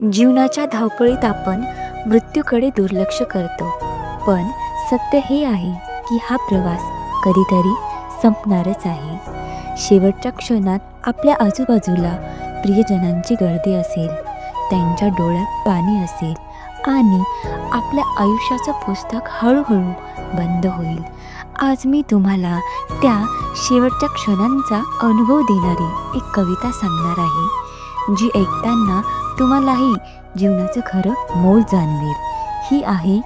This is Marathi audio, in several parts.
जीवनाच्या धावपळीत आपण मृत्यूकडे दुर्लक्ष करतो, पण सत्य हे आहे की हा प्रवास कधीतरी संपणारच आहे. शेवटच्या क्षणात आपल्या आजूबाजूला प्रियजनांची गर्दी असेल, त्यांच्या डोळ्यात पाणी असेल आणि आपल्या आयुष्याचं पुस्तक हळूहळू बंद होईल. आज मी तुम्हाला त्या शेवटच्या क्षणांचा अनुभव देणारी एक कविता सांगणार आहे, जी ऐकताना तुम्हालाही जीवनाचं खरं मोल जाणवेल. ही आहे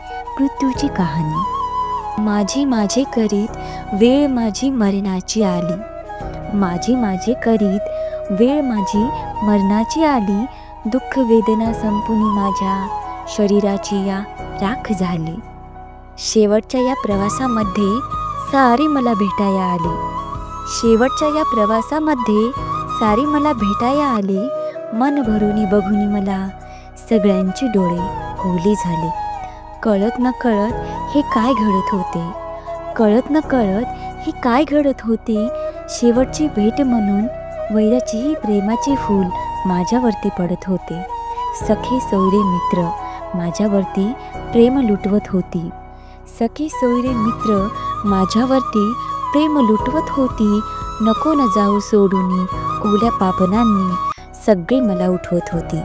मृत्यूची कहाणी. माझे करीत वेळ माझी मरणाची आली. माझे करीत वेळ माझी मरणाची आली. दुःख वेदना संपून माझ्या शरीराची या राख झाली. शेवटच्या या प्रवासामध्ये सारी मला भेटाया आली. शेवटच्या या प्रवासामध्ये सारी मला भेटाया आली. मन भरूनी बघूनी मला सगळ्यांचे डोळे ओले झाले. कळत न कळत हे काय घडत होते, कळत न कळत हे काय घडत होते. शेवटची भेट म्हणून वैराचीही प्रेमाचे फूल माझ्यावरती पडत होते. सखे सोयरे मित्र माझ्यावरती प्रेम लुटवत होती. सखे सोयरे मित्र माझ्यावरती प्रेम लुटवत होती. नको न जाऊ सोडूनी ओल्या पापनांनी सगळे मला उठवत होती.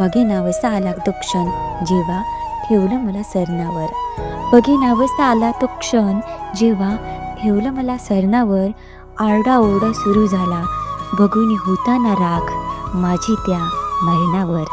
बघेनावसा आला तो क्षण जेव्हा ठेवलं मला सरणावर. बघेनावसा आला तो क्षण जेव्हा ठेवलं मला सरणावर. आरडाओरडा सुरू झाला बघून होताना राख माझी त्या मरणावर.